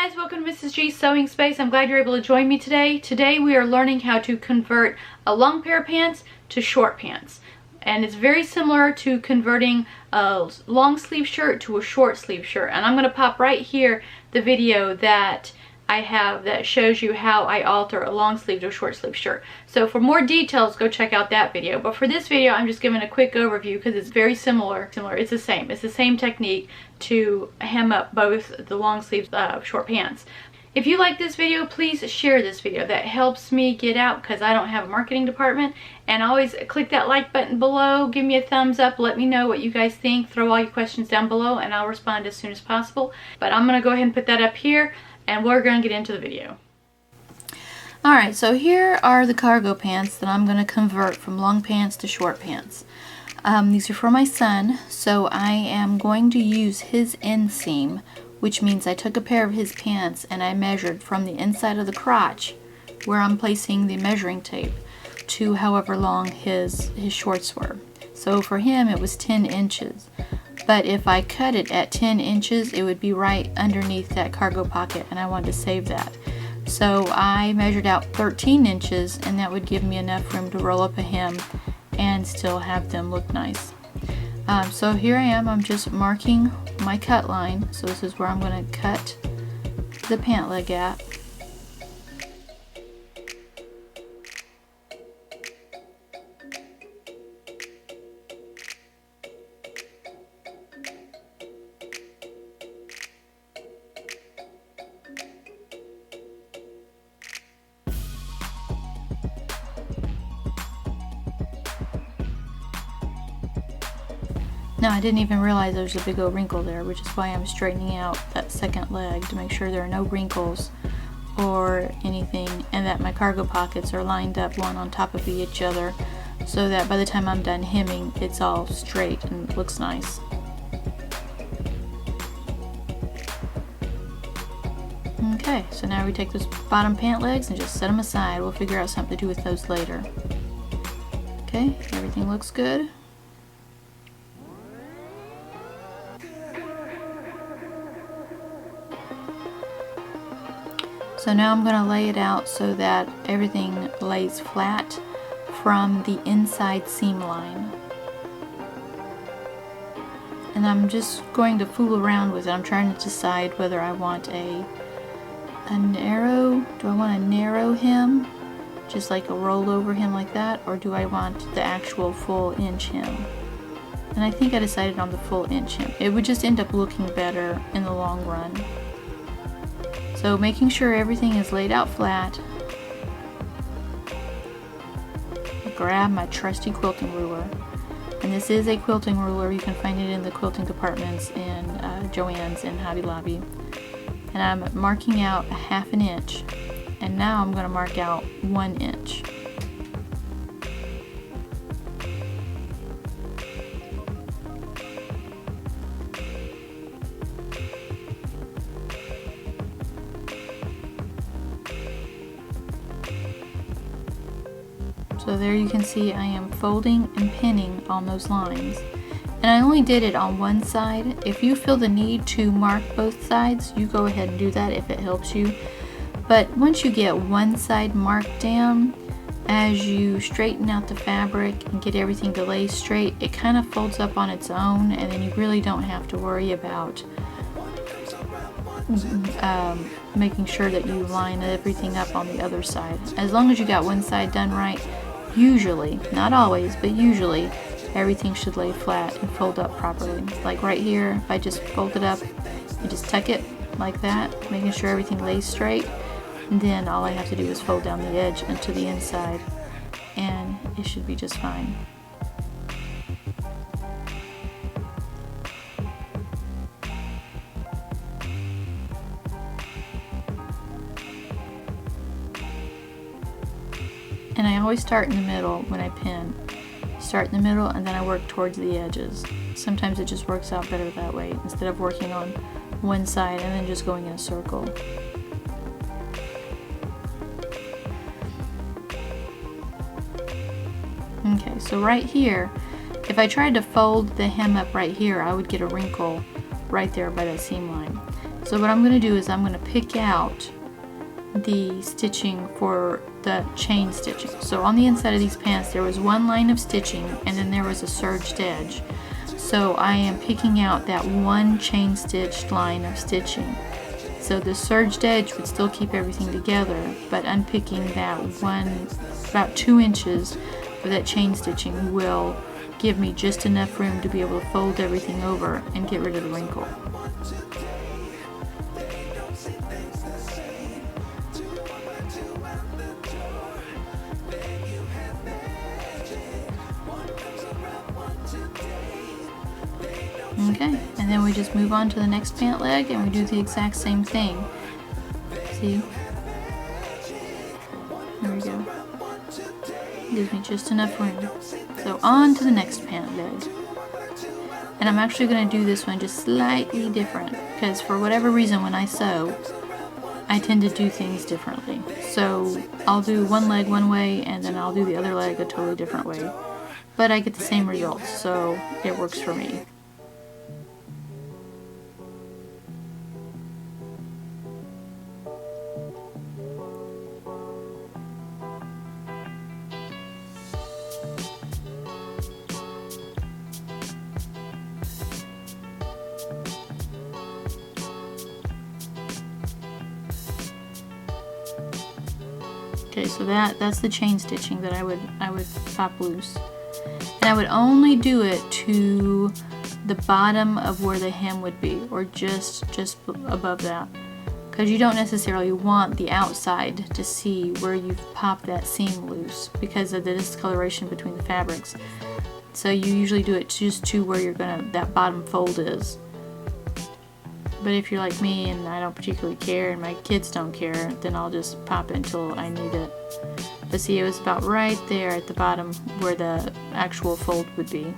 guys, welcome to Mrs. G's Sewing Space. I'm glad you're able to join me today. Today we are learning how to convert a long pair of pants to short pants. And it's very similar to converting a long sleeve shirt to a short sleeve shirt. And I'm going to pop right here the video that I have that shows you how I alter a long sleeve to a short sleeve shirt. So for more details, go check out that video. But for this video, I'm just giving a quick overview because it's very similar. It's the same. It's the same technique to hem up both the long sleeves, short pants. If you like this video, please share this video. That helps me get out because I don't have a marketing department. And always click that like button below. Give me a thumbs up. Let me know what you guys think. Throw all your questions down below and I'll respond as soon as possible. But I'm going to go ahead and put that up here. And we're going to get into the video. Alright, so here are the cargo pants that I'm going to convert from long pants to short pants. These are for my son, so I am going to use his inseam, which means I took a pair of his pants and I measured from the inside of the crotch, where I'm placing the measuring tape, to however long his shorts were. So for him it was 10 inches. But if I cut it at 10 inches, it would be right underneath that cargo pocket, and I wanted to save that. So I measured out 13 inches, and that would give me enough room to roll up a hem and still have them look nice. So here I am, I'm just marking my cut line. So this is where I'm going to cut the pant leg at. Now I didn't even realize there was a big old wrinkle there, which is why I'm straightening out that second leg to make sure there are no wrinkles or anything, and that my cargo pockets are lined up one on top of each other so that by the time I'm done hemming it's all straight and looks nice. Okay, so now we take those bottom pant legs and just set them aside. We'll figure out something to do with those later. Okay, everything looks good. So now I'm going to lay it out so that everything lays flat from the inside seam line. And I'm just going to fool around with it. I'm trying to decide whether I want a narrow, do I want a narrow hem, just like a rollover hem like that, or do I want the actual full inch hem? And I think I decided on the full inch hem. It would just end up looking better in the long run. So making sure everything is laid out flat, I grab my trusty quilting ruler. And this is a quilting ruler. You can find it in the quilting departments in Joann's and Hobby Lobby. And I'm marking out a ½ inch. And now I'm going to mark out 1 inch. So there you can see I am folding and pinning on those lines. And I only did it on one side. If you feel the need to mark both sides, you go ahead and do that if it helps you. But once you get one side marked down, as you straighten out the fabric and get everything to lay straight, it kind of folds up on its own, and then you really don't have to worry about making sure that you line everything up on the other side. As long as you got one side done right, usually, not always, but usually, everything should lay flat and fold up properly. Like right here, if I just fold it up, you just tuck it like that, making sure everything lays straight. And then all I have to do is fold down the edge into the inside, and it should be just fine. And I always start in the middle when I pin. Start in the middle and then I work towards the edges. Sometimes it just works out better that way instead of working on one side and then just going in a circle. Okay, so right here, if I tried to fold the hem up right here, I would get a wrinkle right there by that seam line. So what I'm going to do is I'm going to pick out the stitching for the chain stitching. So on the inside of these pants there was one line of stitching and then there was a serged edge. So I am picking out that one chain stitched line of stitching. So the serged edge would still keep everything together, but unpicking that one, about 2 inches for that chain stitching will give me just enough room to be able to fold everything over and get rid of the wrinkle. Okay, and then we just move on to the next pant leg and we do the exact same thing. See? There we go. Gives me just enough room. So on to the next pant leg. And I'm actually going to do this one just slightly different because for whatever reason when I sew, I tend to do things differently. So I'll do one leg one way and then I'll do the other leg a totally different way. But I get the same results, so it works for me. Okay, so that's the chain stitching that I would pop loose. And I would only do it to the bottom of where the hem would be, or just above that. Because you don't necessarily want the outside to see where you've popped that seam loose because of the discoloration between the fabrics. So you usually do it just to where that bottom fold is. But if you're like me and I don't particularly care and my kids don't care, then I'll just pop it until I need it. But see, it was about right there at the bottom where the actual fold would be.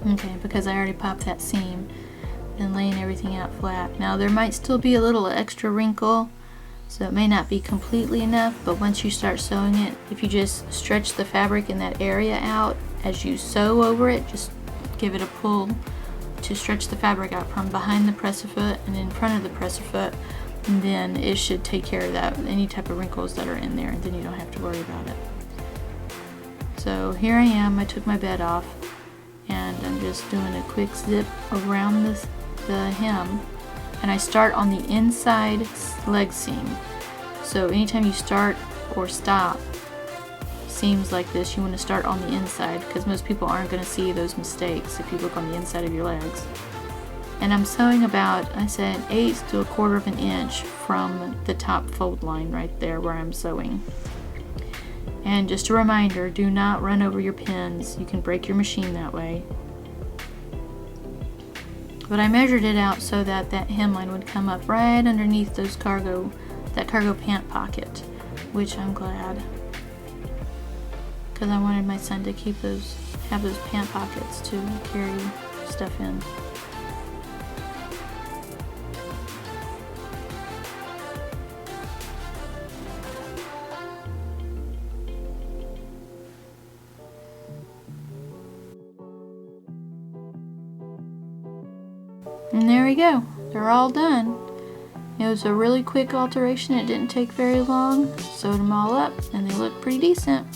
Okay, because I already popped that seam and laying everything out flat. Now there might still be a little extra wrinkle, so it may not be completely enough, but once you start sewing it, if you just stretch the fabric in that area out as you sew over it, just give it a pull to stretch the fabric out from behind the presser foot and in front of the presser foot, and then it should take care of that, any type of wrinkles that are in there, and then you don't have to worry about it. So here I am, I took my bed off and I'm just doing a quick zip around the hem, and I start on the inside leg seam. So anytime you start or stop seams like this, you want to start on the inside because most people aren't going to see those mistakes if you look on the inside of your legs. And I'm sewing about, I said, 1/8 to 1/4 of an inch from the top fold line right there where I'm sewing. And just a reminder, do not run over your pins. You can break your machine that way. But I measured it out so that that hemline would come up right underneath that cargo pant pocket, which I'm glad, because I wanted my son to have those pant pockets to carry stuff in. And there we go. They're all done. It was a really quick alteration. It didn't take very long. Sewed them all up and they look pretty decent.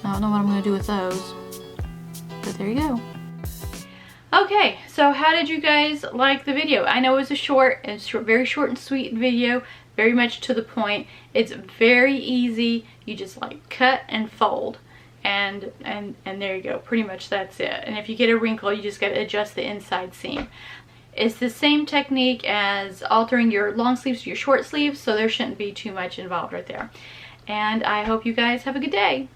I don't know what I'm going to do with those. But there you go. Okay, so how did you guys like the video? I know it was very short and sweet video, very much to the point. It's very easy. You just like cut and fold, and there you go. Pretty much that's it. And if you get a wrinkle, you just got to adjust the inside seam. It's the same technique as altering your long sleeves to your short sleeves, so there shouldn't be too much involved right there. And I hope you guys have a good day.